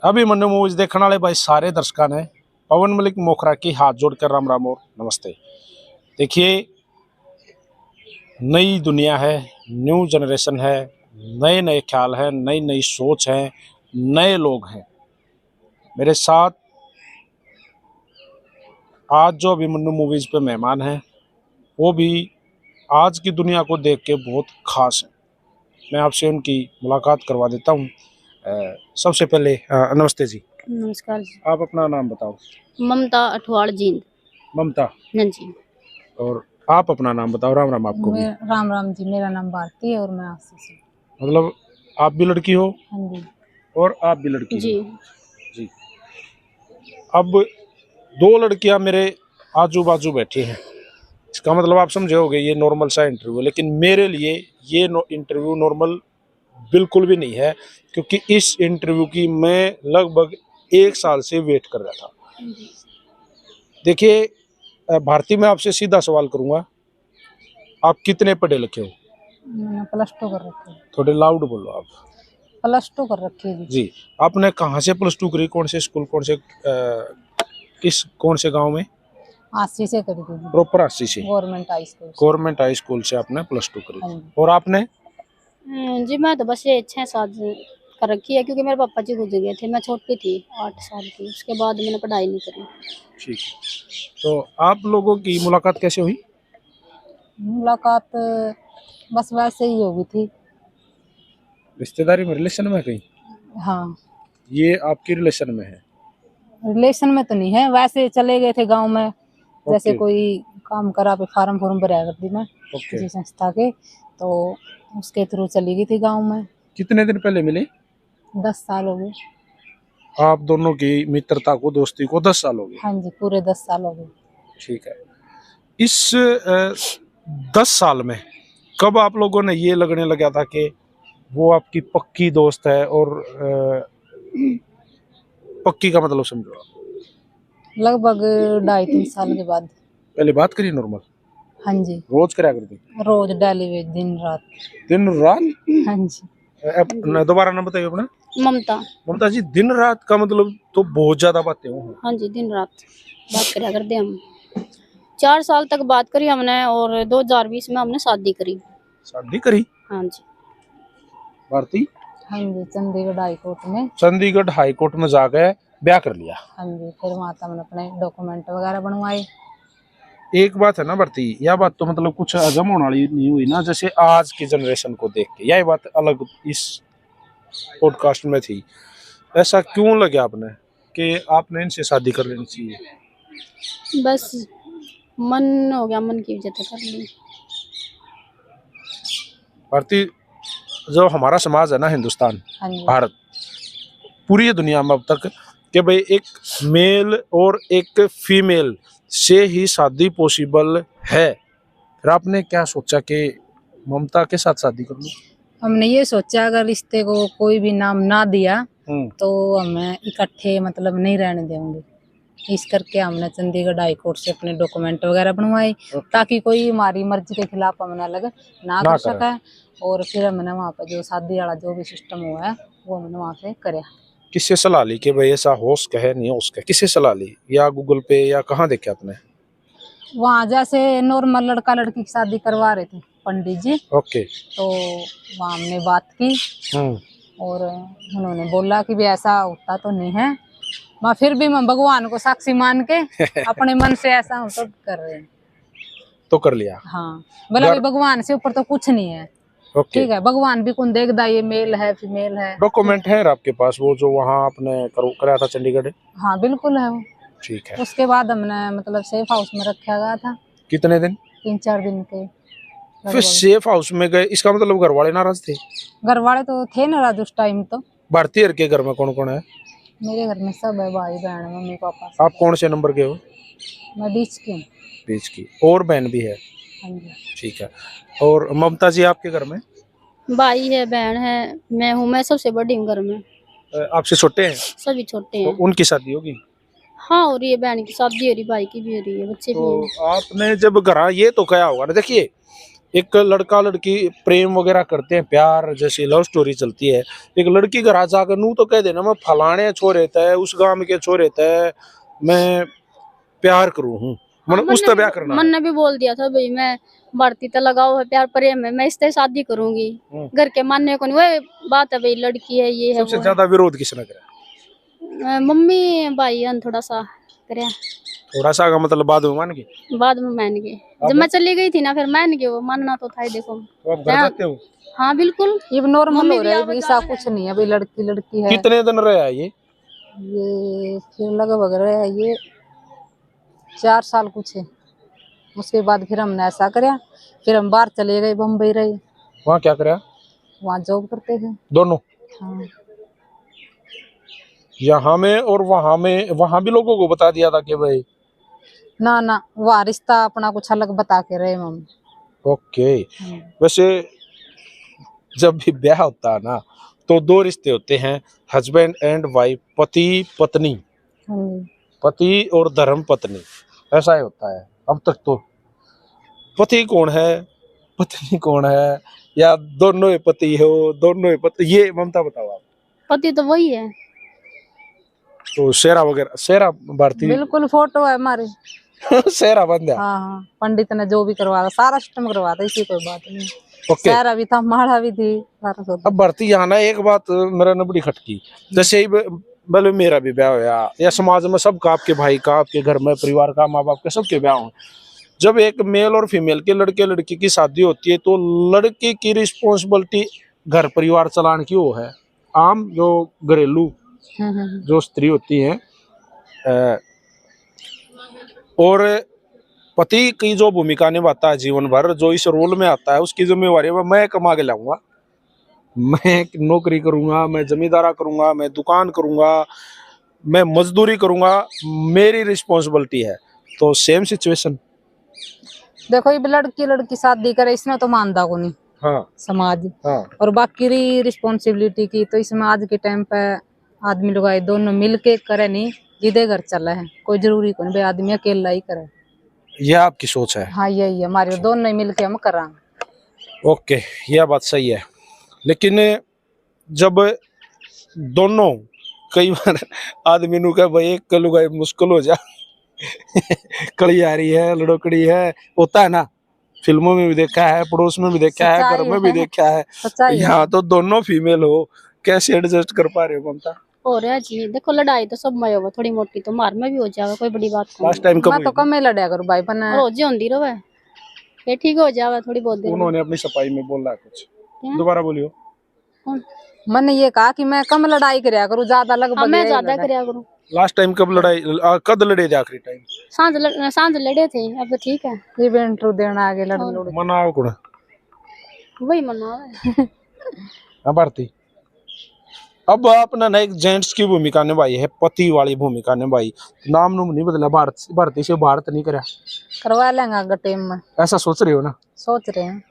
अभी मन्नू मूवीज देखने वाले भाई सारे दर्शकों ने पवन मलिक मोखरा की हाथ जोड़कर राम राम और नमस्ते। देखिए, नई दुनिया है, न्यू जनरेशन है, नए नए ख्याल है, नई नई सोच है, नए लोग हैं मेरे साथ। आज जो अभिमन्यु मूवीज पे मेहमान हैं वो भी आज की दुनिया को देख के बहुत खास है। मैं आपसे उनकी मुलाकात करवा देता हूँ। सबसे पहले नमस्ते जी। नमस्कार जी। आप अपना नाम बताओ। ममता अठवाड़ जींद। ममता। हाँ जी। और आप अपना नाम बताओ। राम राम आपको भी। राम राम जी, मेरा नाम भारती है और मैं आशीष हूँ। मतलब आप भी लड़की हो? हाँ जी। और आप भी लड़की जी। हो? जी। अब दो लड़कियां मेरे आजू बाजू बैठी हैं, इसका मतलब आप समझे होंगे ये नॉर्मल सा इंटरव्यू है, लेकिन मेरे लिए ये इंटरव्यू नॉर्मल बिल्कुल भी नहीं है, क्योंकि इस इंटरव्यू की मैं लगभग 1 साल से वेट कर रहा था। देखिए भारती, मैं आपसे सीधा सवाल करूंगा, आप कितने पढ़े लिखे हो? मैंने +2 कर रखी है। थोड़े लाउड बोलो आप। +2 कर रखी है जी। आपने कहाँ से +2 करी? कौन से स्कूल, कौन से गांव में? आशी से करी थी। प्रॉपर आशी से? Government high school. Government high school से आपने +2 करी। हाँ। और आपने? जी मैं तो बस ये 6 साल कर रखी है, क्योंकि मेरे पापा जी गुजर गए थे, मैं छोटी थी 8 साल की, उसके बाद मैंने पढ़ाई नहीं करी। ठीक है। तो आप लोगों की मुलाकात कैसे हुई? मुलाकात बस वैसे ही होगी थी। रिश्तेदारी में, रिलेशन में कहीं? हाँ। ये आपकी रिलेशन में है? रिलेशन में तो नहीं है, वैसे चले गए थे गांव में, जैसे कोई काम करा पे फॉर्म भरा करती मैं किसी संस्था के, तो उसके थ्रू चली गई थी गांव में। कितने दिन पहले मिले? 10 साल हो गए। आप दोनों की मित्रता को, दोस्ती को 10 साल हो गए? हाँ जी, पूरे 10 साल हो गए। ठीक है। इस 10 साल में कब आप लोगों ने ये लगने लगा था कि वो आपकी पक्की दोस्त है? और पक्की का मतलब समझो आप। लगभग 2.5-3 साल के बाद। पहले बात करी नॉर्मल? हाँ जी। रोज करा करती? रोज डेली, दिन रात। दिन रात? हाँ जी। दोबारा नाम बताइए अपना। ममता। ममता जी, दिन रात का मतलब तो बहुत ज्यादा बातें हो। हाँ जी, दिन रात बात करा करते हम। 4 साल तक बात करी हमने, और 2020 में हमने शादी करी। शादी करी? हाँ जी। भारती? हाँ जी, चंडीगढ़ हाई कोर्ट में। चंडीगढ़ हाई कोर्ट में जाकर ब्याह कर लिया? हाँ जी, फिर वहाँ तक मैंने अपने डॉक्यूमेंट वगैरह बनवाए। एक बात है ना भारती, यह बात तो मतलब कुछ हजम होने वाली नहीं हुई ना, जैसे आज की जनरेशन को देख के यह बात अलग इस पॉडकास्ट में थी। ऐसा क्यों लगे आपने कि आपने इनसे शादी कर लेनी चाहिए? बस मन हो गया, मन की वजह कर ली। भारती, जो हमारा समाज है ना, हिंदुस्तान, हाँ जी। भारत, पूरी दुनिया में अब तक कि भाई एक मेल और एक फीमेल से ही शादी पॉसिबल है। फिर आपने क्या सोचा कि ममता के साथ शादी कर लूं? हमने ये सोचा अगर रिश्ते को कोई भी नाम ना दिया तो हमें इकट्ठे मतलब नहीं रहने देंगे, इस करके हमने चंडीगढ़ हाई कोर्ट से अपने डॉक्यूमेंट वगैरह बनवाए, ताकि कोई हमारी मर्जी के खिलाफ हमें लगे ना कर सके। और फिर हमने वहाँ पे जो शादी वाला जो भी सिस्टम हुआ है वो हमने वहाँ से करे। किससे सलाह ली कि भाई ऐसा हो सके है नहीं हो सके? किससे सलाह ली? या गूगल पे या कहाँ देखे आपने? वहाँ जैसे नॉर्मल लड़का लड़की की शादी करवा रहे थे पंडित जी। ओके। तो वहाँ हमने बात की और उन्होंने बोला कि भी ऐसा होता तो नहीं है, मैं फिर भी मैं भगवान को साक्षी मान के अपने मन से ऐसा हम तो कर रहे हैं। तो कर लिया? हाँ, बोला भी भगवान से ऊपर तो कुछ नहीं है। ठीक है, भगवान भी कौन देखदा ये मेल है फीमेल है। डॉक्यूमेंट है आपके पास वो जो वहाँ आपने कराया था चंडीगढ़? हाँ बिल्कुल है वो। ठीक है। उसके बाद हमने मतलब सेफ हाउस में रखा गया था। कितने दिन? 3-4 दिन के। फिर सेफ हाउस में गए, इसका मतलब घर वाले नाराज थे? घर वाले तो थे नाराज उस टाइम तो। भारतीय के घर में कौन कौन है? मेरे घर में सब है, भाई बहन मम्मी पापा। आप कौन से नंबर के हो? मैं बीच की हूँ। बीच की। और बहन भी है? हाँ जी। ठीक है। और ममता जी आपके घर में? भाई है, बहन है, मैं हूँ, मैं सबसे बड़ी हूँ घर में। आपसे छोटे हैं? सभी छोटे हैं। तो उनकी शादी होगी? हाँ हो रही है, बहन की शादी हो रही, भाई की भी हो रही है, बच्चे भी हैं। आपने जब घर ये तो कहा होगा ना, देखिए एक लड़का लड़की प्रेम वगैरह करते हैं, प्यार जैसी लव स्टोरी चलती है, एक लड़की घर आ जाकर नू तो कह देना मैं फलाने छोरे है उस गांव के छोरे है, मैं प्यार करूं हूँ, मतलब उस तरह करना मन है। ने भी बोल दिया था भाई मैं भारती तो लगाओ है प्यार प्रेम है, मैं इससे शादी करूंगी। घर के मानने को नहीं, वही बात है भाई लड़की है ये है सबसे वो ज्यादा विरोध किसने करा? है। मम्मी भाई ने थोड़ा सा करे, थोड़ा सा का मतलब बाद में मान गए? बाद में मान गए, जब मैं चली गई थी ना फिर मान गए, वो मानना तो था ही। देखो तो आप घर जाते हो? हाँ बिल्कुल, ये नॉर्मल मम्मी हो भी रहा है, आवाज ऐसा आ रहा कुछ नहीं है भाई, लड़की लड़की है। कितने दिन रहे है ये? फिर लगभग रहे है ये 4 साल कुछ है। उसके बाद फिर हमने ऐसा करा, फिर हम बाहर चले गए, बम्बई रहे, वहाँ क्या करा? वहाँ जॉब करते थे। दोनों? हाँ। यहाँ में और वहाँ में? वहाँ भी लोगों को बता दिया था कि भाई? ना ना, वहाँ रिश्ता अपना कुछ अलग बता के रहे हम। ओके। वैसे जब भी ब्याह होता है ना तो दो रिश्ते होते हैं, हस्बैंड एंड वाइफ, पति पत्नी, पति और धर्म पत्नी, ऐसा ही होता है अब तक। तो पति कौन है, पत्नी कौन है, या दोनों ही पति हो, दोनों ही पति? ये ममता बताओ आप। पति तो वही है। तो शेरा वगैरह, शेरा भारती बिल्कुल फोटो है हमारे। शेरा बंद है। हाँ हाँ, पंडित ने जो भी करवाया सारा सिस्टम करवाया, इसी कोई बात नहीं। ओके। सारा भी था, माला भी थी, सारा सब। अब भारती यहाँ ना एक बात मेरा न बड़ी खटकी, जैसे ही भले मेरा भी ब्याह होया या समाज में सबका, आपके भाई का, आपके घर में परिवार का, माँ बाप के सबके ब्याह हो, जब एक मेल और फीमेल के, लड़के लड़की की शादी होती है तो लड़के की रिस्पॉन्सिबिलिटी घर परिवार चलाने की वो है। आम जो घरेलू जो स्त्री होती है और पति की जो भूमिका निभाता है जीवन भर, जो इस रोल में आता है, उसकी जिम्मेवारी मैं कमा के लाऊंगा, मैं नौकरी करूंगा, मैं जमींदारा करूंगा, मैं दुकान करूंगा, मैं मजदूरी करूंगा, मेरी रिस्पॉन्सिबिलिटी है। तो सेम सिचुएशन। देखो ये लड़की लड़की शादी करे इसमें तो मानता को नहीं। हाँ समाज। हाँ। और बाकी रिस्पॉन्सिबिलिटी की तो इसमें आज के टाइम पे आदमी लोग दोनों मिलके करे, नहीं जिदे घर चला है, कोई जरूरी को नहीं भाई आदमी अकेला ही करे। ये आपकी सोच है? हाँ यही है हमारे, दोनों मिलके हम करा। ओके, यह बात सही है, लेकिन जब दोनों, कई बार आदमी नु कहे भाई एक लुगाई मुश्किल हो जा कड़ी आ रही है, लड़ोकड़ी है, होता है ना, फिल्मों में भी देखा है, पड़ोस में भी देखा है, घर में भी देखा है। यहाँ तो दोनों फीमेल हो, कैसे एडजस्ट कर पा रहे हो ममता? हो रहा है जी, देखो लड़ाई तो सब में होगा, थोड़ी मोटी तो मार में भी हो जाएगा, कोई बड़ी बात नहीं। लास्ट टाइम कब मैं तो कम ही लड़ा करूं भाई, पर रोज होंदी रहे, ये ठीक हो जाएगा थोड़ी बहुत देर। उन्होंने अपनी सफाई में बोला कुछ, दोबारा बोलियो। मैंने ये कहा कि मैं कम लड़ाई करया करूं, ज्यादा लगभग मैं ज्यादा करया करूं। लास्ट टाइम कब लड़ाई, कद लड़े थे आखिरी टाइम? सांझ लड़े थे, अब तो ठीक है। ये भी इंटरव्यू देना आगे लड़ लड़ मनाओ कुड़ा वही मना है। भारती, अब आपने ना एक जेंट्स की भूमिका निभाई है, पति वाली भूमिका निभाई, नाम नूम नहीं बदला, भारती से भारत नहीं करा, करवा लेंगे अगर टाइम में, ऐसा सोच रहे हो ना? सोच रहे हैं,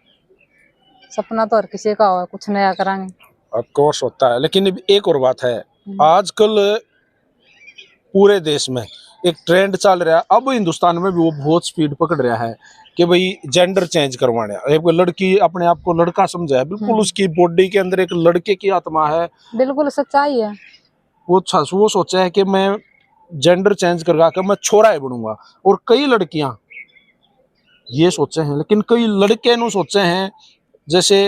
सपना तो हर किसी का हो, कुछ नया करांगे। ऑफ कोर्स होता है, लेकिन एक और बात है, आजकल पूरे देश में एक ट्रेंड चल रहा है, अब हिंदुस्तान में भी वो बहुत स्पीड पकड़ रहा है कि भाई जेंडर चेंज करवाना है। एक लड़की अपने आप को लड़का समझा है, बिल्कुल उसकी बॉडी के अंदर एक लड़के की आत्मा है, बिल्कुल सच्चाई है। वो सोचा है कि मैं जेंडर चेंज करवा कर मैं छोरा ही बनूंगा। और कई लड़कियां ये सोचे हैं, लेकिन कई लड़के नु सोचे हैं, जैसे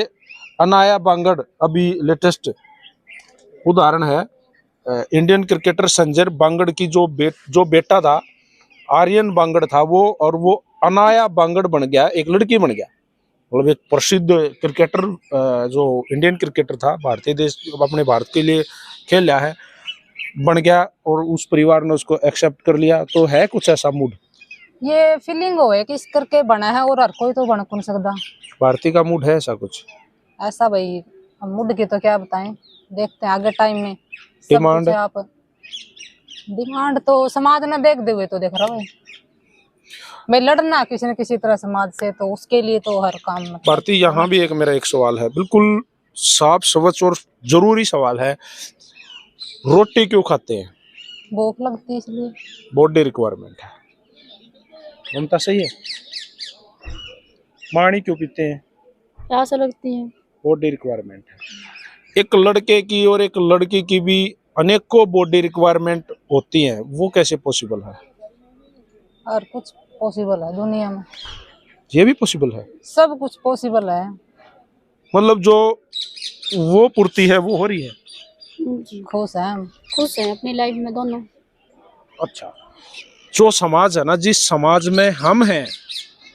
अनाया बांगड़ अभी लेटेस्ट उदाहरण है, इंडियन क्रिकेटर संजय बांगड़ की जो बेटा था, आर्यन बांगड़ था वो, और वो अनाया बांगड़ बन गया, एक लड़की बन गया, मतलब एक प्रसिद्ध क्रिकेटर जो इंडियन क्रिकेटर था, भारतीय देश अपने भारत के लिए खेल रहा है, बन गया, और उस परिवार ने उसको एक्सेप्ट कर लिया। तो है कुछ ऐसा मूड? ये फीलिंग हो है कि इस करके बना है, और हर कोई तो बन कौन सकता। भारतीय का मूड है ऐसा कुछ? ऐसा भाई हम मूड की तो क्या बताएं, देखते हैं आगे टाइम में। डिमांड? आप डिमांड तो समाज ने देख दे हुए तो देख रहा हूँ मैं, लड़ना किसी न किसी तरह समाज से, तो उसके लिए तो हर काम में। भारतीय, यहाँ भी एक मेरा एक सवाल है, बिल्कुल साफ सवच और जरूरी सवाल है, रोटी क्यों खाते हैं? भूख लगती है इसलिए। बॉडी रिक्वायरमेंट है, ममता सही है? पानी क्यों पीते हैं? प्यास लगती है। बॉडी रिक्वायरमेंट है। एक लड़के की और एक लड़की की भी अनेकों बॉडी रिक्वायरमेंट होती हैं, वो कैसे पॉसिबल है? और कुछ पॉसिबल है दुनिया में, ये भी पॉसिबल है। सब कुछ पॉसिबल है। मतलब जो वो पूर्ति है वो हो रही है। जी खुश है हम। खुश हैं अपनी लाइफ में दोनों। अच्छा, जो समाज है ना, जिस समाज में हम हैं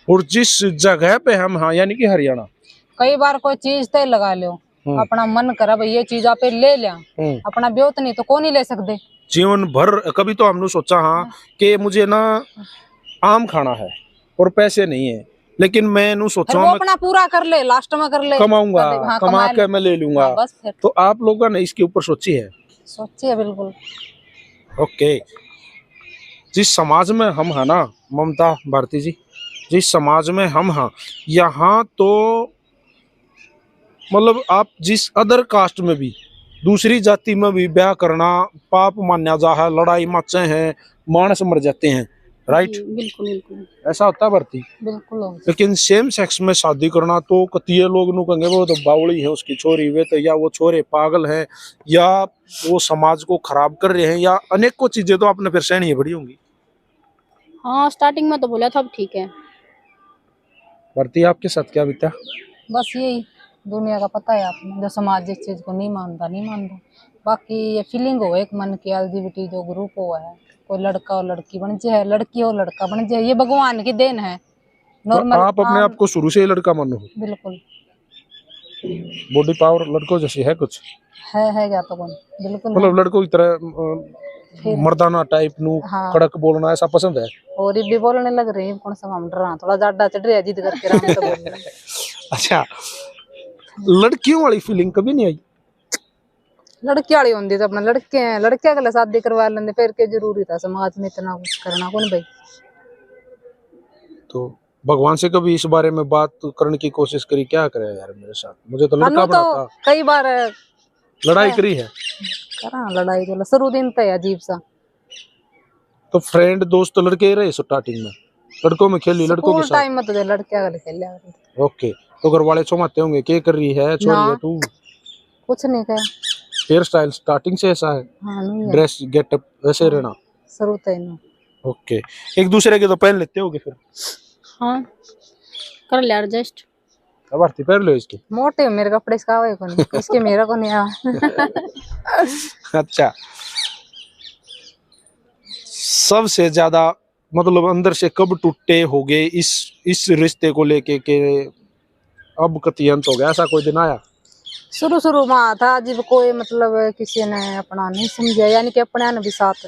और जिस जगह पे हम हैं, यानी कि हरियाणा, कई बार कोई चीज तय लगा लो, अपना मन करा भाई ये चीज आप ले लिया, अपना ब्योत नहीं तो कौन नहीं ले सकते। जीवन भर कभी तो हमने सोचा हाँ कि मुझे ना आम खाना है और पैसे नहीं है, लेकिन मैं नु सोचा फिर वो अपना पूरा कर ले, लास्ट में कर ले, कमाऊंगा, हाँ, कमा के मैं ले लूंगा। हाँ, बस फिर तो आप लोगों ने इसके ऊपर सोची है? सोची है बिल्कुल। ओके, जिस समाज में हम है ना ममता भारती जी, जिस समाज में हम हैं यहाँ तो मतलब आप जिस अदर कास्ट में भी, दूसरी जाति में भी ब्याह करना पाप मान्या जा है, लड़ाई मचे हैं, मानस मर जाते हैं, राइट? बिल्कुल बिल्कुल ऐसा होता है भारती। बिल्कुल लेकिन सेम सेक्स में शादी करना तो कतिये लोग नु कहेंगे वो तो बावड़ी है उसकी छोरी, वे तो या वो छोरे पागल हैं, या वो समाज को खराब कर रहे हैं, या अनेकों चीजें तो आपने फिर सहनी बड़ी होंगी। हाँ स्टार्टिंग में तो बोला था अब ठीक है। भारती आपके साथ क्या बीता? बस यही दुनिया का पता है आपने, जो समाज जिस चीज को नहीं मानता नहीं मानता। बाकी ये फीलिंग हो एक मन की, एलजीबीटी जो ग्रुप हुआ है, कोई लड़का और लड़की बन जाए, लड़की और लड़का बन जाए, ये भगवान की देन है। नॉर्मल तो आप अपने आप को शुरू से ही लड़का मानो? बिल्कुल। बॉडी पावर लड़कों जैसी है कुछ? है क्या तो कौन, बिल्कुल मतलब लड़कों की तरह मर्दाना टाइप नु हाँ। कड़क बोलना ऐसा पसंद है? और ये भी बोलने लग रही है, कौन सा हम डर रहा, थोड़ा ज्यादा चढ़ रहा है जिद करके राम तो बोल रहे। अच्छा, लड़कियों वाली फीलिंग कभी नहीं आई? लड़की वाली होंगी तो अपना लड़के हैं, लड़के के लिए शादी करवा लेंगे, फिर क्या जरूरी था समाज में इतना कुछ करना कौन भाई। तो भगवान से कभी इस बारे में बात करने की कोशिश करी? क्या करे यार मेरे साथ, मुझे तो लड़का बनाता। तो कई बार लड़ाई करी है? करा लड़ाई तो शुरू दिन तो अजीब सा। तो फ्रेंड दोस्त तो लड़के ही रहे स्टार्टिंग में, लड़कों में खेली लड़कों के साथ? टाइम में तो लड़के वाले खेल। ओके, तो घर वाले चौमाते होंगे क्या कर रही है छोरी है तू? कुछ नहीं कहा। हेयर स्टाइल स्टार्टिंग से ऐसा है? हाँ, ड्रेस गेटअप वैसे रहना? शुरू तो ही। ओके, एक दूसरे के तो पहन लेते होगे फिर? हाँ कर ले एडजस्ट। अब आरती पहन लो इसके। मोटे मेरे कपड़े इसका आवे को नहीं, इसके मेरा को नहीं आ। अच्छा, सबसे ज्यादा मतलब अंदर से कब टूटे होगे इस रिश्ते को लेके के अब कति अंत हो गया, ऐसा कोई दिन आया? शुरू में था जब कोई मतलब किसी ने अपना नहीं समझा, यानी कि अपने ने भी साथ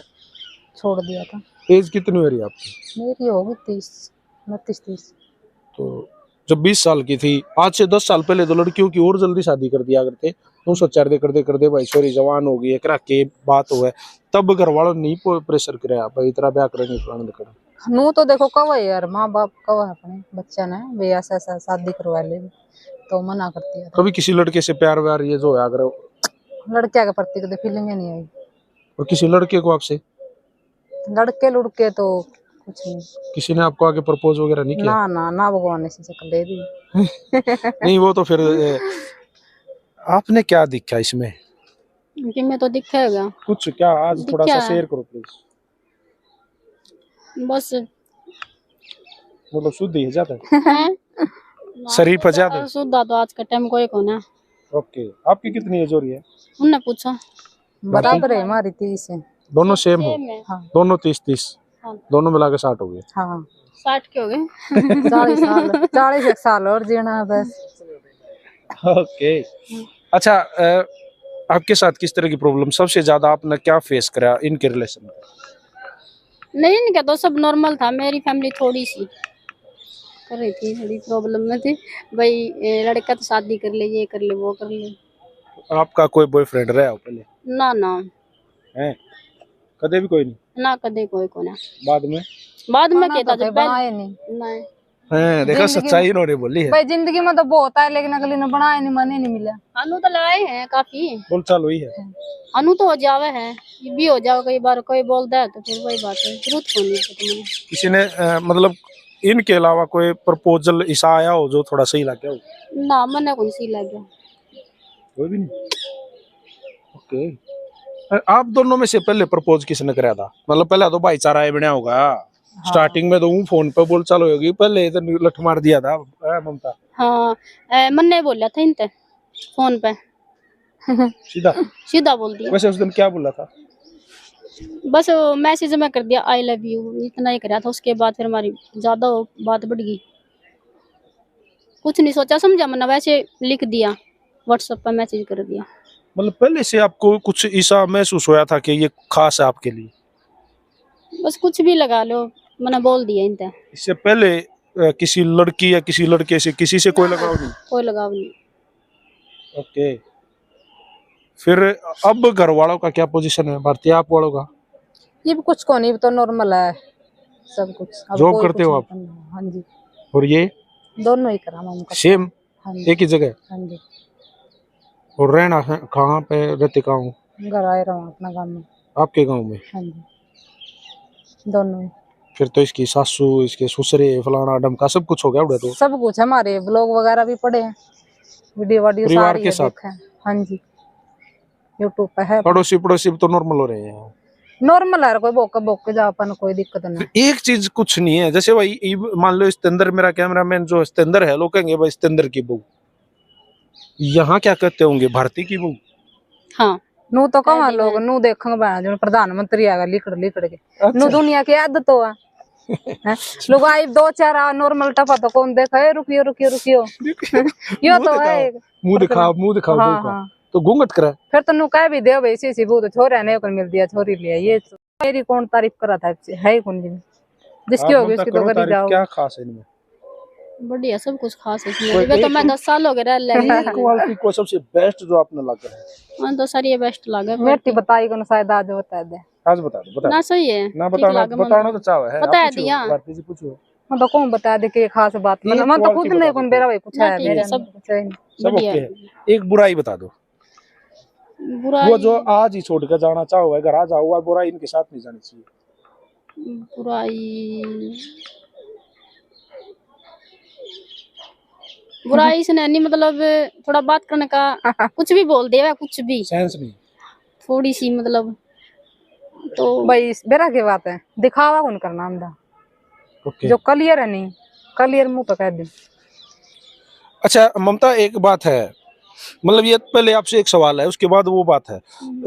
छोड़ दिया था। एज कितनी हो रही है आपकी? मेरी होगी 29-30। तो जब 20 साल की थी, आज से 10 साल पहले तो लड़कियों की और जल्दी शादी कर दिया करते। तुम सोचा करते भाई छोरी जवान हो गई है, करा के बात हुआ है, तब घर वालों ने नहीं प्रेशर कराया भाई इतना ब्याह करेंगे फलाना करें? नू तो देखो कव है यार, माँ बाप कव है अपने बच्चा ने वे ऐसा शादी करवा ले तो मना करती है। कभी किसी लड़के से प्यार व्यार ये जो है अगर लड़के के प्रति कभी फीलिंग नहीं आई? और किसी लड़के को आपसे? लड़के लुड़के तो कुछ नहीं। किसी ने आपको आगे प्रपोज वगैरह नहीं किया? ना भगवान ने शक्ल दे दी। नहीं वो तो फिर आपने क्या दिखा इसमें? कि मैं तो दिखेगा कुछ क्या आज थोड़ा सा शेयर करो प्लीज। बस मतलब शुद्ध ही ज्यादा शरीफ है ज्यादा? शुद्ध तो आज का टाइम कोई को ना। ओके, आपकी कितनी एज हो रही है? उनने पूछा। बराबर है हमारी 30 है। दोनों सेम हो? हाँ। दोनों 30 हाँ। दोनों मिला के 60 हो गए? हाँ 60 के हो गए। 40 साल और जीना बस। ओके, अच्छा आपके साथ किस तरह की प्रॉब्लम सबसे ज्यादा आपने क्या फेस करा इनके रिलेशन में? नहीं इनका तो सब नॉर्मल था, मेरी फैमिली थोड़ी सी कर रही थी, थोड़ी प्रॉब्लम में थी भाई, लड़का तो शादी कर ले, ये कर ले वो कर ले। आपका कोई बॉयफ्रेंड रहा हो पहले? ना है कदे भी कोई नहीं? ना कदे कोई को ना। बाद में तो कहता जब बनाए नहीं। है, देखा सच्चाई इन्होंने बोली है भाई, जिंदगी में तो बहुत है लेकिन अगली ने बनाए नहीं, मने नहीं मिला। अनु तो लड़ाई है काफी, बोल चाल हुई है। अनु तो हो जावे है, ये भी हो जाओ, कई बार कोई बोलता है तो फिर वही बात है, जरूरत होनी है तुम्हें। किसी ने मतलब इनके अलावा कोई प्रपोजल ऐसा आया हो जो थोड़ा सही लग गया हो? ना मने कौन सी लग गया। कोई भी नहीं। ओके, आप दोनों में से पहले प्रपोज किसने कराया था? मतलब पहले तो भाईचारा ही बना होगा। स्टार्टिंग में तो वो फोन पे बोल चालू होगी, पहले तो लठ मार दिया था ममता। हाँ मन्ने बोला था इनते फोन पे सीधा सीधा बोल दिया। वैसे उस दिन क्या बोला था? बस मैसेज में कर दिया आई लव यू, इतना ही कराया था। उसके बाद फिर हमारी ज्यादा बात बढ़ गई। कुछ नहीं सोचा समझा, मैंने वैसे लिख दिया, व्हाट्सएप पर मैसेज कर दिया। मतलब पहले से आपको कुछ ऐसा महसूस होया था कि ये खास है आपके लिए? बस कुछ भी लगा लो, मैंने बोल दिया इनते। इससे पहले किसी लड़की या किसी लड़के से किसी से कोई लगाव नहीं? कोई लगाव नहीं। ओके, फिर अब घर वालों का क्या पोजीशन है भारतीय आप वालों का? ये भी कुछ को नहीं, तो नॉर्मल है सब कुछ। अब जॉब कोई करते कुछ हो नहीं आप? करना। हाँ जी, और ये दोनों ही करा हम। सेम हाँ जी, एक ही जगह? हाँ जी। और रहना है कहाँ पे, रहते कहाँ हो? घर आए रहा हूँ अपना गाँव में। आपके गांव में? हाँ जी, दोनों ही। फिर तो इसकी सासू, इसके ससुरे, फलाना डमका सब कुछ हो गया उधर तो। सब कुछ हमारे ब्लॉग वगैरह भी पड़े हैं, वीडियो वाडियो परिवार सारी के है, साथ? देखे हैं। हाँ जी, यूट्यूब पे है। पड़ोसी पड़ोसी तो नॉर्मल हो रहे हैं? नॉर्मल है, कोई बोक बोक जा अपन, कोई दिक्कत नहीं। फिर एक चीज कुछ नहीं है, जैसे भाई मान लो स्तेंदर, मेरा कैमरामैन जो स्तेंदर है, लोग कहेंगे भाई स्तेंदर की बहू, यहाँ क्या कहते होंगे, भारती की बहू? हाँ नू तो कहाँ लोग नू देखेंगे बहन जो प्रधानमंत्री आएगा लिकड़ लिकड़ के। अच्छा। नू दुनिया की आदत तो है। हैं? लोग आई दो चार नॉर्मल टपा तो कौन देखा है, रुकियो रुकियो रुकियो यो तो है। मुंह दिखाओ हाँ, बहू का। हाँ। तो घूंघट करा। फिर तो नू कह भी दे भाई इसी बहू तो छोरा ने को मिल दिया, छोरी लिया। ये तो मेरी कौन तारीफ करा था, है ही कौन जी जिसकी होगी उसकी तो करी जाओ। क्या खास है इनमें? बढ़िया, सब कुछ खास है इसमें। अभी तो मैं 10 साल हो गए रह ले। क्वालिटी को सबसे बेस्ट जो आपने लगा है? हाँ तो सारी ये बेस्ट लगा। मेरी बताई को शायद आज बता दे। आज बता दो, ना सही है ना ठीक बताना, लगा मन बताना तो चाहे है। बता आप पूछो, दिया। भारती जी पूछो। मैं तो कौन बता दे कि खास बात, ये मैं तो खुद quality नहीं बता कौन दो। मेरा भाई कुछ ना है ठीक है, मेरे सब कुछ है नहीं। सब बढ़िया ओके है। एक बुराई बता दो, बुराई। वो जो आज ही छोड़ कर जाना चाहो, घर आ जाओ, बुराई इनके साथ नहीं जानी चाहिए। बुराई से नहीं, मतलब थोड़ा बात करने का कुछ भी बोल दे, कुछ भी सेंस नहीं। थोड़ी सी मतलब तो भाई बेरा की बात है, दिखावा कौन करना हमदा। ओके। जो क्लियर है नहीं, क्लियर मुंह पे कह दे। अच्छा ममता, एक बात है, मतलब ये पहले आपसे एक सवाल है, उसके बाद वो बात है।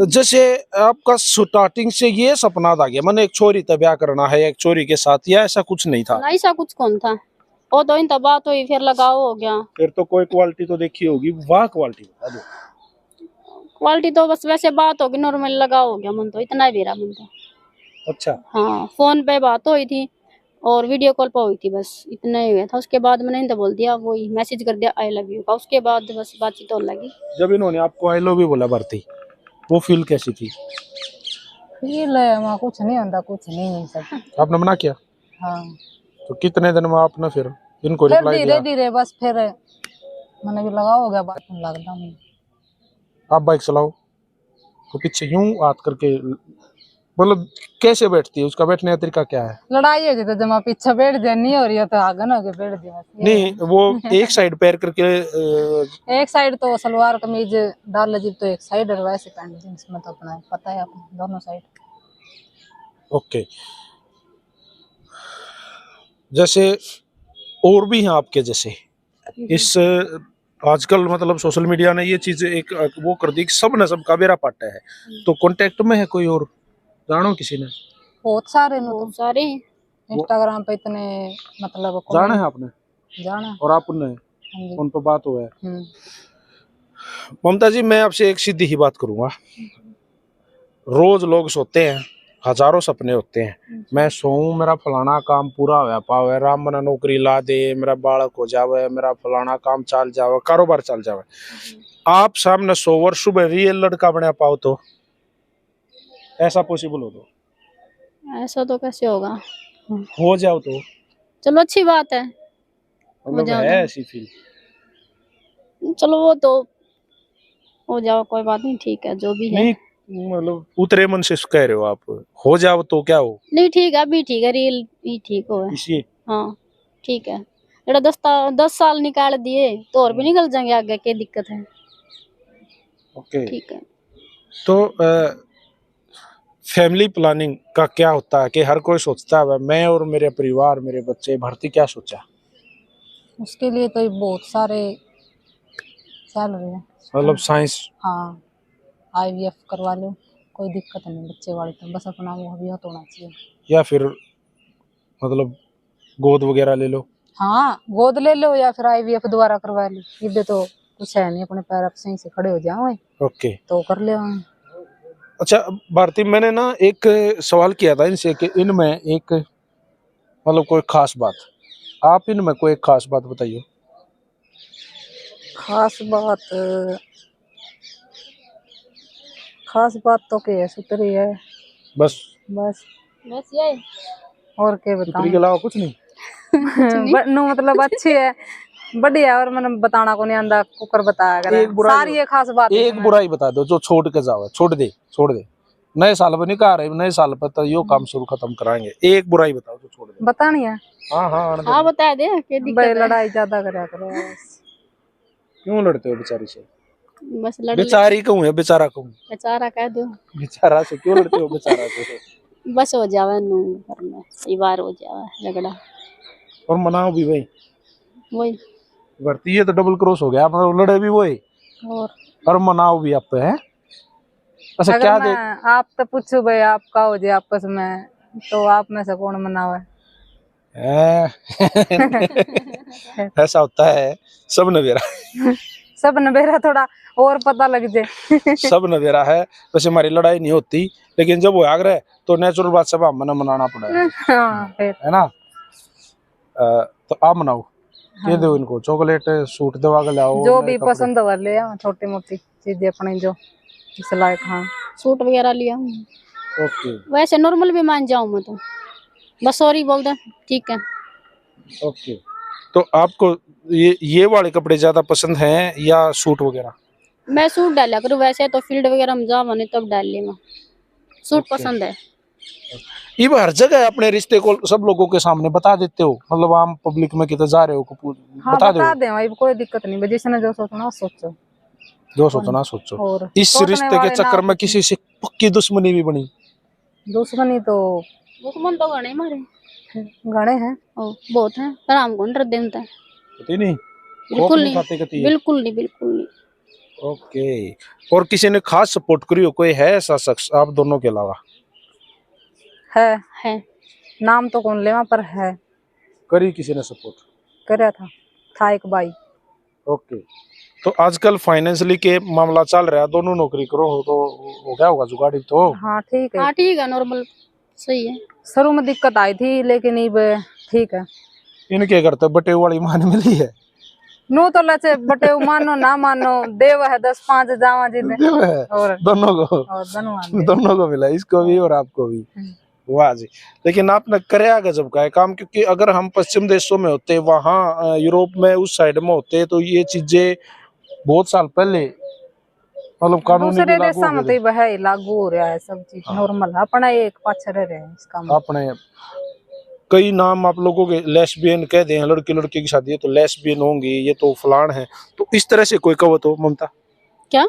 जैसे आपका स्टार्टिंग से ये सपना था कि मैंने एक छोरी तय ब्याह करना है, एक छोरी के साथ, या ऐसा कुछ नहीं था? ऐसा कुछ कौन था। वो तो इन बात हुई, फिर लगाव हो गया। फिर तो कोई क्वालिटी तो देखी होगी, वाह क्वालिटी बता दो। क्वालिटी तो बस वैसे बात होगी, नॉर्मल लगाव हो गया मन तो, इतना ही मेरा मन तो। अच्छा। हाँ फोन पे बात हुई थी और वीडियो कॉल पर हुई थी, बस इतना ही हुआ था। उसके बाद मैंने इनको बोल दिया, वही मैसेज कर दिया आई लव यू का। उसके बाद बस बातचीत होने लगी। जब इन्होंने आपको आई लव यू बोला भारती, वो फील कैसी थी? फील है वहाँ कुछ नहीं होता, कुछ नहीं है सब। आपने मना किया? हाँ, तो कितने दिन में आपने फिर इनको फिर रिप्लाई धीरे दिया? धीरे बस फिर मैंने भी लगा हो गया बात लगता हूँ। आप बाइक चलाओ तो पीछे यूं हाथ करके, मतलब कैसे बैठती है, उसका बैठने का तरीका क्या है? लड़ाई हो जाती तो जब पीछे बैठ जाए, नहीं हो रही है तो आगे ना होके बैठ जाए। नहीं, वो एक साइड पैर करके एक साइड तो सलवार कमीज डाल लीजिए तो एक साइड, और वैसे पैंट जींस में तो अपना पता है आपको, दोनों साइड। ओके। जैसे और भी हैं आपके जैसे, इस आजकल मतलब सोशल मीडिया ने ये चीज एक वो कर दी कि सब न सब का बेरा पाटा है। तो कांटेक्ट में है कोई और, जानो किसी ने? बहुत सारे नो बहुत सारे हैं। इंस्टाग्राम पे इतने, मतलब जाना है आपने? जाना। और आपने हाँ जी। उन पर बात हुआ है? ममता जी, मैं आपसे एक सीधी ही बात करूंगा। रोज लोग सोते हैं, हजारों सपने होते हैं। मैं सोऊं, मेरा फलाना काम पूरा होया पावे, राम मना नौकरी ला दे, मेरा बालक हो जावे, मेरा फलाना काम चल जावे, कारोबार चल जावे। आप सामने 100 वर्ष सुबह रियल लड़का बना पाओ तो ऐसा पॉसिबल हो तो? ऐसा तो कैसे होगा। हो जाओ तो चलो अच्छी बात है, मतलब जाओ है ना। ऐसी फील? चलो वो तो हो जाओ, कोई बात नहीं, ठीक है जो भी है। नहीं, मतलब उतरे मन से कह रहे हो आप, हो जाओ तो क्या हो? नहीं ठीक है, अभी ठीक है, रियल ही ठीक हो है। इसी हाँ ठीक है। जरा 10 साल निकाल दिए तो और भी निकल जाएंगे आगे, क्या दिक्कत है। ओके। ठीक है। तो फैमिली प्लानिंग का क्या होता है कि हर कोई सोचता है मैं और मेरे परिवार मेरे बच्चे, भारती क्या सोचा? उसके लिए तो बहुत सारे चल रहे हैं। मतलब साइंस? हाँ, IVF करवा लो, कोई दिक्कत नहीं बच्चे वाले, तो बस अपना वो भी होना चाहिए। या फिर मतलब गोद वगैरह ले लो? हाँ, गोद ले लो या फिर IVF दोबारा करवा लो, इधर तो कुछ है नहीं, अपने पैर सही से खड़े हो जाओ ओके। तो कर ले। अच्छा भारती, मैंने ना एक सवाल किया था इनसे कि इनमें एक मतलब कोई खास बात, आप इनमें कोई एक खास बात बताइए। खास बात तो क्या है, सुतरी है बस बस ये और क्या सुतरी बताऊं। के अलावा कुछ नहीं? नो मतलब अच्छी है, बढ़िया, और मैंने बताना को नहीं आंदा, कुकर बताया करे सारी ये खास बात। एक बुराई बता दो जो छोड़ के जाओ, छोड़ दे। नए साल पर नहीं कह रहे, नए साल पर तो यो काम शुरू खत्म कराएंगे। एक बुराई बताओ जो छोड़ दे। बतानी है? हाँ बता दे, क्या दिक्कत है। लड़ाई ज्यादा करा करो बस। क्यों लड़ते हो बेचारी से? बस लड़ बेचारी कहूँ है, बेचारा कहूँ? बेचारा कह दो। बेचारा से क्यों लड़ते हो बेचारा से? बस हो जावे नू घर में, कई बार हो जावे झगड़ा। और मनाओ भी भाई। वही भर्ती है तो डबल क्रॉस हो गया, मतलब लड़े भी वही और मनाओ भी आप है। अच्छा क्या मैं आप तो पूछो भाई, आपका हो जाए आपस में, तो आप में से कौन मनावे? ऐसा होता है, सब नवेरा सब नवेरा, थोड़ा और पता लग जाए। सब नवेरा है। वैसे हमारी लड़ाई नहीं होती, लेकिन जब वो आग्रह तो नेचुरल बात सब हमने मनाना पड़ेगा। हाँ, है ना? तो आप मनाओ। हाँ। कह दो इनको चॉकलेट सूट दवा के लाओ, जो भी पसंद हो ले, छोटी मोटी चीजें अपने जो इस लायक। हाँ, सूट वगैरह लिया। ओके वैसे नॉर्मल भी मान जाऊं मैं तो, बस सॉरी बोल दे, ठीक है। ओके। तो आपको ये वाले कपड़े ज्यादा पसंद हैं या सूट वगैरह? मैं सूट डाला करूँ, वैसे तो फील्ड वगैरह में जावा नहीं तब डाल लेगा। सूट पसंद है। ये हर जगह अपने रिश्ते को सब लोगों के सामने बता देते हो, मतलब आम पब्लिक में किधर जा रहे हो हाँ, बता दे भाई, कोई दिक्कत नहीं, जिसने जो सोचना सोचो, जो सोचना सोचो। और इस रिश्ते के चक्कर में किसी से पक्की दुश्मनी भी बनी? दुश्मनी तो दुश्मन तो गणे मारे गणे हैं, बहुत हैं, पर हमको नहीं डर देता। नहीं, बिल्कुल नहीं, बिल्कुल नहीं, बिल्कुल नहीं। ओके। और किसी ने खास सपोर्ट करी हो, कोई है ऐसा शख्स आप दोनों के अलावा? है नाम तो कौन लेवा, पर है करी किसी ने सपोर्ट? करा था एक भाई। ओके। तो आजकल फाइनेंशियली के मामला चल रहा है, दोनों नौकरी करो तो हो गया होगा जुगाड़ी तो? हाँ ठीक है, हाँ ठीक है, नॉर्मल सही है। शुरू में दिक्कत आई थी, लेकिन अब ठीक है। इनके घर तो बटे वाली मान मिली है। नो तो लचे बटे मानो ना मानो, देव है 10-5 जावा जी और दोनों को मिला, इसको भी और आपको भी। वाह जी। लेकिन आपने कराया गजब का है काम, क्योंकि अगर हम पश्चिम देशों में होते, वहाँ यूरोप में उस साइड में होते, तो ये चीजें बहुत साल पहले मतलब कानूनी दूसरे देशों में तो है लागू हो रहा है, सब चीज नॉर्मल है, अपना एक पाछे रह रहे हैं इसका। अपने कई नाम आप लोगों के लेस्बियन कह दे, लड़की लड़की की शादी है तो लेस्बियन होंगी, ये तो फलान है, तो इस तरह से कोई कहो तो ममता? क्या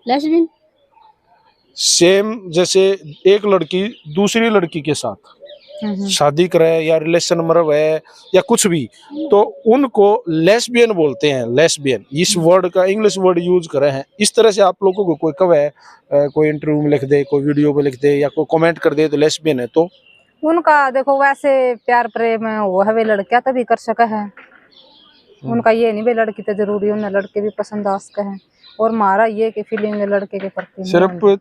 लेस्बियन? सेम जैसे एक लड़की दूसरी लड़की के साथ शादी करे या रिलेशन मरव है या कुछ भी, तो उनको लेस्बियन बोलते हैं। लेस्बियन इस वर्ड का इंग्लिश वर्ड यूज करे हैं। इस तरह से आप लोगों को कोई कहे, कोई इंटरव्यू में लिख दे, कोई वीडियो पे लिख दे या कोई कमेंट कर दे तो लेस्बियन है, तो उनका देखो वैसे प्यार प्रेम है वो है, वे लड़कियां तभी कर सका है, उनका ये नहीं वे लड़की तो जरूरी है, उन्हें लड़के भी पसंद आ सके हैं। और हमारा ये कि फीलिंग लड़के के प्रति सिर्फ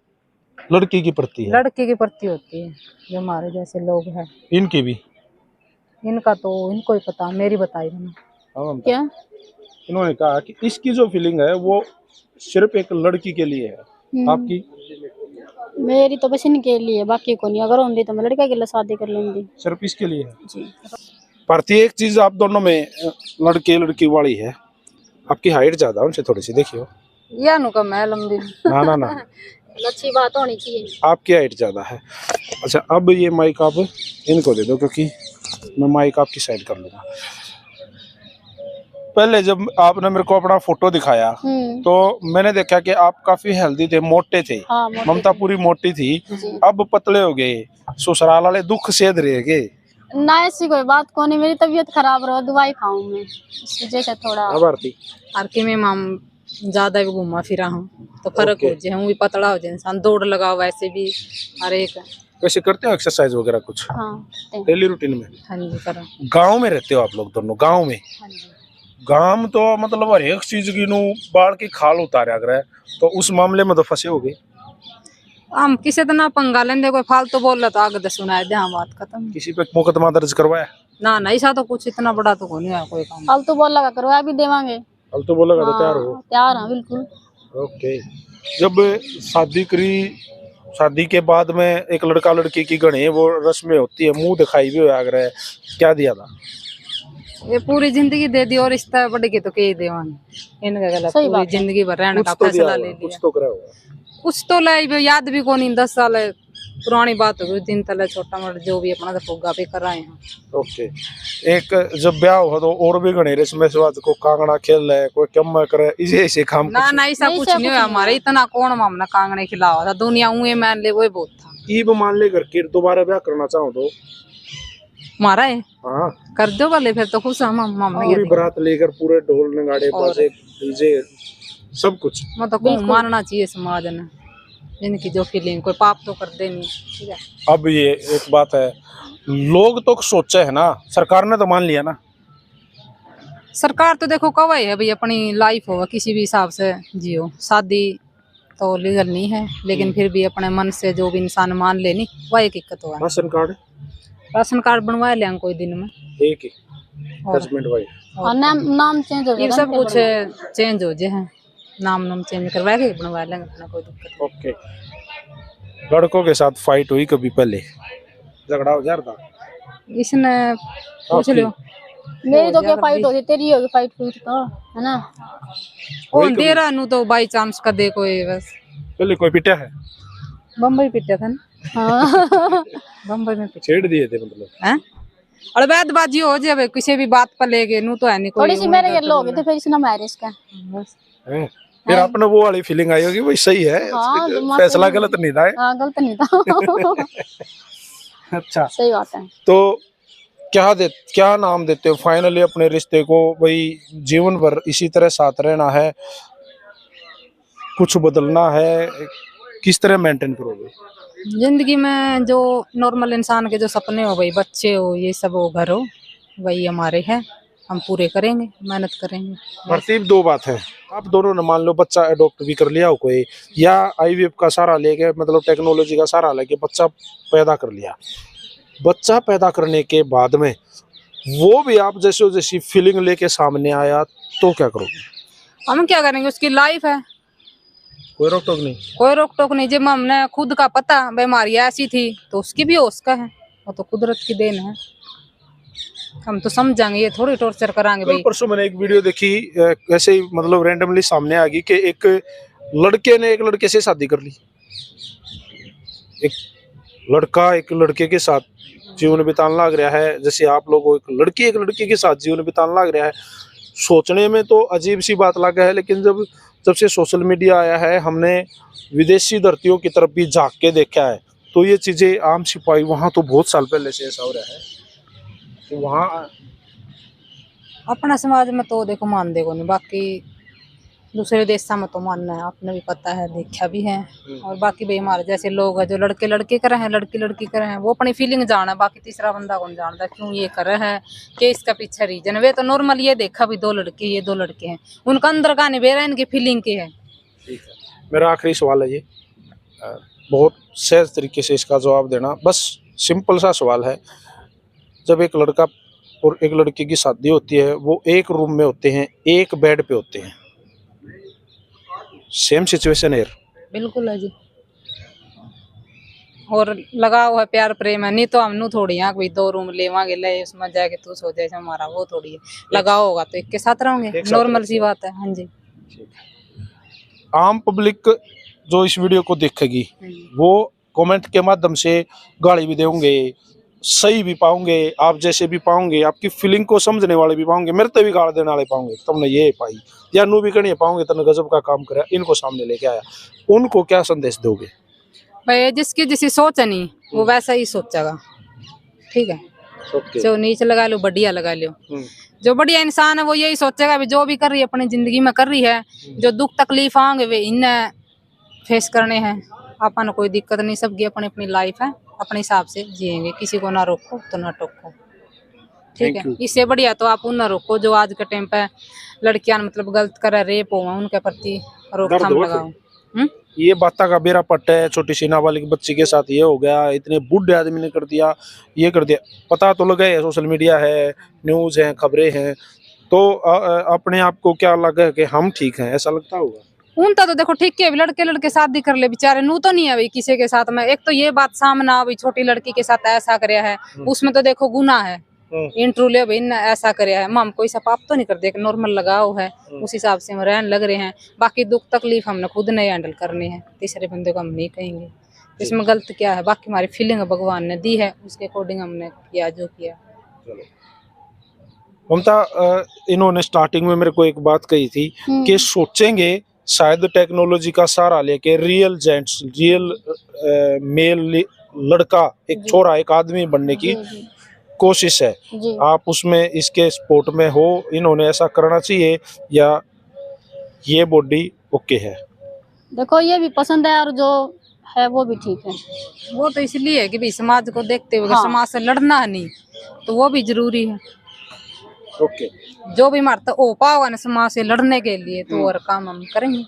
लड़की की प्रति है, लड़की की प्रति होती है, जो हमारे जैसे लोग हैं। इनकी भी? इनका तो इनको ही पता, मेरी बताई मैंने। क्या इन्होंने कहा कि इसकी जो फीलिंग है वो सिर्फ एक लड़की के लिए है। आपकी? मेरी तो बस इनके लिए, बाकी को नहीं। अगर होंगी तो मैं लड़का के लिए शादी कर लूंगी। सिर्फ इसके लिए है जी। भारतीय, एक चीज आप दोनों में लड़के लड़की वाली है, आपकी हाइट ज्यादा उनसे थोड़ी सी, देखियो या नु कम है लंबी। ना अच्छी बात होनी चाहिए। आपकी हाइट ज्यादा है। अच्छा अब ये माइक आप इनको दे दो, क्योंकि मैं माइक आपकी साइड कर लूंगा। पहले जब आपने मेरे को अपना फोटो दिखाया तो मैंने देखा कि आप काफी हेल्दी थे, मोटे थे। हाँ, मोटे ममता थे। पूरी मोटी थी, जी। अब पतले हो गए। ससुराल वाले दुख सेध रहे गए ना ऐसी कोई बात को नहीं, मेरी तबीयत खराब रहो, दवाई खाऊं मैं, इस वजह से थोड़ा। अब आरती आरती में माम ज्यादा भी घूमा फिरा हूँ तो फर्क हो जाए, हूँ भी पतला हो जाए इंसान, दौड़ लगाओ वैसे भी हर एक। वैसे करते हो एक्सरसाइज वगैरह कुछ हाँ, करते हैं। डेली रूटीन में? हाँ जी करो। गांव में रहते हो आप लोग दोनों? गांव में? हाँ जी। गांव तो मतलब हर एक चीज की नू बाढ़ की खाल उतारा करे, तो उस मामले में तो फंसे हो गए। हम किसी तरह पंगा लेंदे, कोई फालतू बोल रहा तो आगे दे सुनाए दे, हाँ बात खत्म। किसी पे मुकदमा दर्ज करवाया? ना ना ऐसा तो कुछ इतना बड़ा तो नहीं है कोई काम। फालतू बोल लगा करवा भी देवांगे। अब तो बोला तो तैयार हो? हाँ, तैयार हाँ बिल्कुल। ओके। जब शादी करी, शादी के बाद में एक लड़का लड़की की गणे वो रस्में होती है, मुंह दिखाई भी हो आगरा है, क्या दिया था? ये पूरी जिंदगी दे दी और रिश्ता बढ़ के तो कही देवांगे, इनका गलत सही पूरी बात है। जिंदगी भर रहने का कुछ तो दिया फैसला होगा, ले कुछ लिया। तो करा होगा। कुछ तो लाई याद भी को नहीं, 10 साल पुरानी बात हो गई, दिन तले छोटा मोटा जो भी अपना तो फुग्गा पे कर रहे हैं। ओके। एक जब ब्याह हुआ तो और भी गणे रस्में स्वाद को कांगड़ा खेल है, कोई कम करे, इसे ऐसे काम ना ना ऐसा कुछ नहीं हुआ हमारे, इतना कौन मामला कांगड़े खिलावा था, दुनिया उए मान ले वही बहुत था। ईब मान ले करके दोबारा ब्याह करना चाहो तो? हमारा है हाँ, कर दो भले, फिर तो खुश हम मामला पूरी बारात लेकर पूरे ढोल नगाड़े बाजे डीजे सब कुछ। मतलब को मानना चाहिए समाज ने, इनकी जो फीलिंग, कोई पाप तो कर दे नहीं, ठीक है। अब ये एक बात है, लोग तो सोचे है ना, सरकार ने तो मान लिया ना। सरकार तो देखो कवा है भाई, अपनी लाइफ हो किसी भी हिसाब से जियो, शादी तो लीगल नहीं है, लेकिन फिर भी अपने मन से जो भी इंसान मान ले नहीं, वह एक दिक्कत हुआ। राशन कार्ड बनवा लेंगे कोई दिन में, एक ही हस्बैंड वाइफ। हाँ, नाम चेंज हो ये जाएगा। सब कुछ चेंज हो जाए, नाम चेंज करवा के बनवा लेंगे, अपना कोई दिक्कत। ओके। लड़कों के साथ फाइट हुई कभी पहले? झगड़ा हो जाता? इसने पूछ लो। मेरी तो क्या फाइट होगी, तेरी होगी फाइट हुई तो, है ना? कौन दे रहा नु तो बाई चांस का दे कोई, बस पहले कोई पिटा है? बम्बई पिटा था ना। हाँ। बम्बई में पिटा छेड़ दिए थे मतलब? हैं, और बैदबाजी हो जाए किसी भी बात पर लेके, नु तो है नहीं कोई। थोड़ी सी मेरे ये लोग थे, फिर इसने मैरिज का बस। हैं? फिर आपने वो वाली फीलिंग आई होगी भाई सही है, हाँ, फैसला गलत नहीं था। हाँ, गलत नहीं था। अच्छा, सही बात है। तो क्या नाम देते हो फाइनली अपने रिश्ते को? भाई जीवन भर इसी तरह साथ रहना है, कुछ बदलना है, किस तरह मेंटेन करोगे? जिंदगी में जो नॉर्मल इंसान के जो सपने हो, भाई बच्चे हो, ये सब हो, घर हो, वही हमारे हैं, हम पूरे करेंगे, मेहनत करेंगे। तरतीब दो बात है, आप दोनों ने मान लो बच्चा अडॉप्ट भी कर लिया हो कोई, या आईवीएफ का सहारा लेके मतलब टेक्नोलॉजी का सहारा लेके बच्चा पैदा कर लिया, बच्चा पैदा करने के बाद में वो भी आप जैसी फीलिंग लेके सामने आया तो क्या करोगे? हम क्या करेंगे, उसकी लाइफ है, कोई रोक टोक नहीं? कोई रोक टोक नहीं। जब हमने खुद का पता बीमारी ऐसी थी तो उसकी भी होश का है, वो तो कुदरत की देन है, हम तो समझाएंगे, ये थोड़ी टॉर्चर कराएंगे भाई। परसों मैंने एक वीडियो देखी, ऐसे ही मतलब रैंडमली सामने आ गई कि एक लड़के ने एक लड़के से शादी कर ली, एक लड़का एक लड़के के साथ जीवन बिताने लग रहा है, जैसे आप लोगों एक लड़की एक लड़के के साथ जीवन बिताने लग रहा है। सोचने में तो अजीब सी बात लगा है, लेकिन जब से सोशल मीडिया आया है, हमने विदेशी धरतियों की तरफ भी झांक के देखा है, तो ये चीजें आम सिपाही वहां तो बहुत साल पहले से ऐसा हो रहा है, तो वहाँ अपना समाज में तो देखो मान देखो नहीं, बाकी दूसरे देश में तो मानना है, आपने भी पता है, देखा भी है। और बाकी भाई हमारे जैसे लोग हैं जो लड़के लड़के कर रहे हैं, लड़की लड़की कर रहे हैं, वो अपनी फीलिंग जाना है, बाकी तीसरा बंदा कौन जानता है क्यों ये कर रहे हैं, कि इसका पीछे रीजन। वे तो नॉर्मल ये देखा भी 2 लड़के, ये 2 लड़के हैं, उनका अंदर का नहीं बेरा, इनकी फीलिंग के है। ठीक है, मेरा आखिरी सवाल है ये, बहुत सहज तरीके से इसका जवाब देना, बस सिंपल सा सवाल है। जब एक लड़का और एक लड़की की शादी होती है, वो एक रूम में होते हैं, एक बेड पे होते हैं, सेम सिचुएशन है? बिल्कुल है जी, और लगा हुआ है प्यार प्रेम है, नहीं तो हम थोड़ी यहाँ कोई 2 रूम लेवांगे, ले उसमें जाके तू सो जाए हमारा, वो थोड़ी है। लगाओ होगा तो एक के साथ रहोगे, नॉर्मल सी बात है। हाँ जी। आम पब्लिक जो इस वीडियो को देखेगी वो कमेंट के माध्यम से गाली भी देंगे, सही भी पाओगे, आप जैसे भी पाओगे, आपकी फीलिंग को समझने वाले भी पाओगे, मेरे तो भी गाड़ देने वाले पाओगे। तुमने ये पाई या नू भी कहीं पाओगे, तने गजब का काम करे, इनको सामने लेके आया, उनको क्या संदेश दोगे? भाई जिसकी जिसकी सोच है नहीं वो वैसा ही सोचेगा, ठीक है। ओके। जो नीचे लगा लो बढ़िया लगा लो, हम्म, जो बढ़िया इंसान है वो यही सोचेगा भी जो भी कर रही है अपनी जिंदगी में कर रही है, जो दुख तकलीफ आएंगे वे इन्हें फेस करने हैं। अपन कोई दिक्कत नहीं, सबकी अपनी अपनी लाइफ है, अपने हिसाब से जिएंगे, किसी को ना रोको तो ना टोको, ठीक Thank है। you. इससे बढ़िया तो आप उन ना रोको जो आज के टाइम पे लड़कियां मतलब गलत करे, रेप हो, उनके प्रति रोकथाम दर्द हो लगाओ। ये बाता का बेरा पट्टा है, छोटी सी नाबालिग बच्ची के साथ ये हो गया, इतने बूढ़े आदमी ने कर दिया, ये कर दिया, पता तो लगा है, सोशल मीडिया है, न्यूज है, खबरें हैं, तो अपने आप को क्या लगा है कि हम ठीक हैं, ऐसा लगता होगा? उनका तो देखो ठीक है, लड़के लड़के शादी कर ले बेचारे, नू तो नहीं है भाई किसी के साथ में। एक तो ये बात सामने आ भाई छोटी लड़की के साथ ऐसा करया है, उसमें तो देखो गुनाह है, इंटरव्यू ले भाई ने ऐसा करया है, हम कोई सा पाप तो नहीं करते, नॉर्मल लगाव है, उस हिसाब से हम रहने लग रहे हैं। बाकी दुख तकलीफ हमने खुद नहीं हैंडल करने हैं, तीसरे बंदे को हम नहीं कहेंगे इसमें गलत क्या है। बाकी हमारी फीलिंग भगवान ने दी है, उसके अकॉर्डिंग हमने किया जो किया। ममता, इन्होंने स्टार्टिंग में मेरे को एक बात कही थी कि सोचेंगे शायद टेक्नोलॉजी का सहारा लेके रियल जेंट्स, रियल मेल लड़का, एक छोरा, एक आदमी बनने की कोशिश है, जी। आप उसमें इसके स्पोर्ट में हो, इन्होंने ऐसा करना चाहिए या ये बॉडी ओके है? देखो ये भी पसंद है और जो है वो भी ठीक है। वो तो इसलिए है कि भाई समाज को देखते हुए, हाँ। समाज से लड़ना है नहीं तो वो भी जरूरी है। ओके। जो भी मरता हो पाओगा ना समाज से लड़ने के लिए तो और काम हम करेंगे।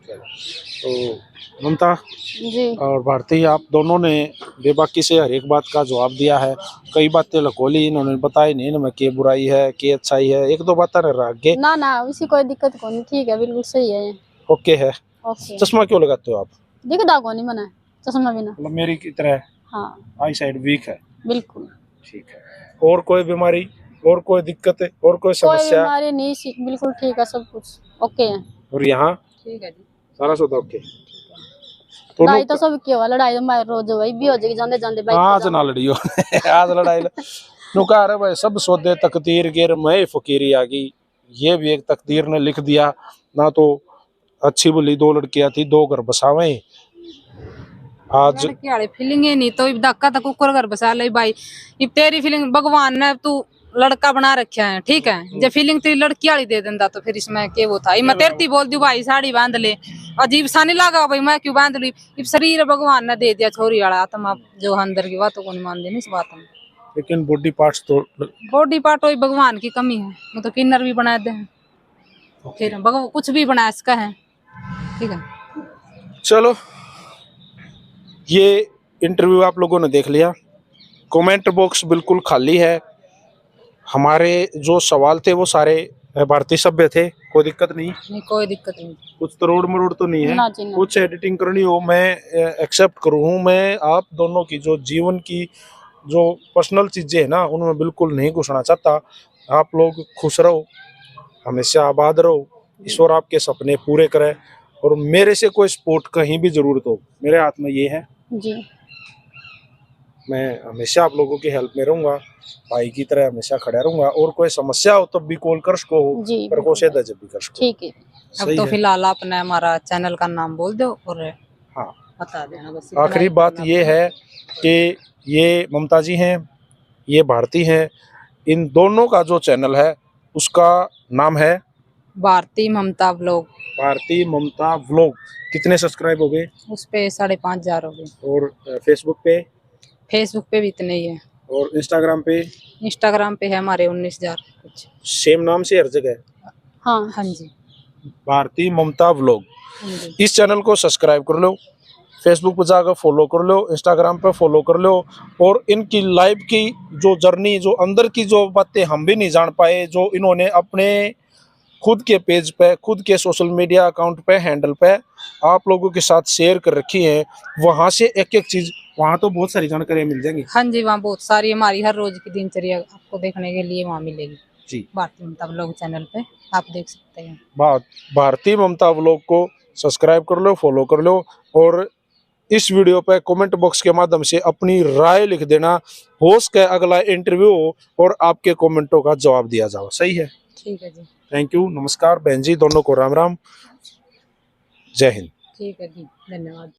तो ममता जी। और भारती, आप दोनों ने बेबाकी से हर एक बात का जवाब दिया है, कई बातें लकोली इन्होंने बताई नहीं ना, मैं के बुराई है के अच्छाई है, एक दो बातें आगे ना ना इसी कोई दिक्कत को नहीं, ठीक है, बिल्कुल सही है। ओके है। ओके। चश्मा क्यों लगाते हो आप? दिखदा को नहीं मना है चश्मा बिना। मतलब मेरी की तरह हाँ आई साइड वीक है? बिल्कुल। ठीक है। और कोई बीमारी, और कोई दिक्कत, और कोई कोई समस्या? बीमारी नहीं, बिल्कुल ठीक है, सब कुछ ओके है। और यहाँ ठीक है जी, सारा सौदा ओके? लड़ाई तो सब की हुआ, लड़ाई तो मैं रोज भाई भी हो जाएगी जाते जाते भाई। आज ना लड़ियो आज लड़ाई नुका रहे भाई, सब सौदे तकदीर गिर मैं फकीरी आ गई, ये भी एक तकदीर ने लिख दिया ना, तो अच्छी बोली दो लड़कियां थी, दो घर बसावे आज। लड़की वाली फीलिंग है नहीं तो धक्का तक कुकर घर बसा ले भाई, ये तेरी फीलिंग भगवान ने तू लड़का बना रखा है, ठीक है। जब फीलिंग तेरी लड़की वाली दे देता तो फिर इसमें क्या वो था। मैं तेरती बोल दी भाई साड़ी बांध ले, अजीब सा नहीं लगा भाई मैं क्यों बांध ली, शरीर भगवान ने दे दिया छोरी वाला, आत्मा जो अंदर की बातों को नहीं मान देनी इस बात में। लेकिन बॉडी पार्ट्स तो बॉडी पार्ट वही भगवान की कमी है, वो तो किन्नर भी बना दे, फिर भगवान कुछ भी बना इसका है, ठीक है। चलो, ये इंटरव्यू आप लोगों ने देख लिया, कमेंट बॉक्स बिल्कुल खाली है, हमारे जो सवाल थे वो सारे भारतीय सभ्य थे, कोई दिक्कत नहीं, कोई दिक्कत नहीं। कुछ तरोड़ मरोड़ तो नहीं है, ना जी ना। कुछ एडिटिंग करनी हो मैं एक्सेप्ट करूँ, मैं आप दोनों की जो जीवन की जो पर्सनल चीजें है ना उनमें बिल्कुल नहीं घुसना चाहता। आप लोग खुश रहो, हमेशा आबाद रहो, ईश्वर आपके सपने पूरे करे, और मेरे से कोई सपोर्ट कहीं भी जरूरत हो, मेरे हाथ में ये है, जी। मैं हमेशा आप लोगों की हेल्प में रहूंगा, भाई की तरह हमेशा खड़ा रहूंगा, और कोई समस्या हो तब भी कॉल कर सको, जी पर को से जब भी कर सको। ठीक है। अब तो फिलहाल आपने हमारा चैनल का नाम बोल दो और हाँ, बता देना बस। आखिरी बात ये है कि ये ममता जी हैं, ये भारती हैं, इन दोनों का जो चैनल है उसका नाम है भारती ममता व्लॉग। भारती ममता व्लॉग। कितने सब्सक्राइब हो गए? उस पे 5,500 हो गए। और फेसबुक पे? फेसबुक पे भी इतने ही है। और इंस्टाग्राम पे? इंस्टाग्राम पे है हमारे 19,000 कुछ। सेम नाम से हर जगह? हाँ हाँ जी, भारती ममता व्लॉग। हाँ जी। इस चैनल को सब्सक्राइब कर लो, फेसबुक पर जाकर फॉलो कर लो, इंस्टाग्राम पे फॉलो कर लो, और इनकी लाइफ की जो जर्नी, जो अंदर की जो बातें हम भी नहीं जान पाए, जो इन्होंने अपने खुद के पेज पे, खुद के सोशल मीडिया अकाउंट पे, हैंडल पे आप लोगों के साथ शेयर कर रखी है, वहां से एक एक चीज, वहां तो बहुत सारी जानकारियां मिल जाएंगी। हाँ जी, वहाँ बहुत सारी हमारी हर रोज की दिनचर्या आपको देखने के लिए वहाँ मिलेगी जी। भारती ममता व्लॉग चैनल पे आप देख सकते हैं। भारती ममता व्लॉग को सब्सक्राइब कर लो, फॉलो कर लो, और इस वीडियो पे कमेंट बॉक्स के माध्यम से अपनी राय लिख देना। हो सके अगला इंटरव्यू हो और आपके कमेंटों का जवाब दिया जाओ। सही है? ठीक है जी। Thank you. नमस्कार बहन जी, दोनों को राम राम। जय हिंद। ठीक है जी, धन्यवाद।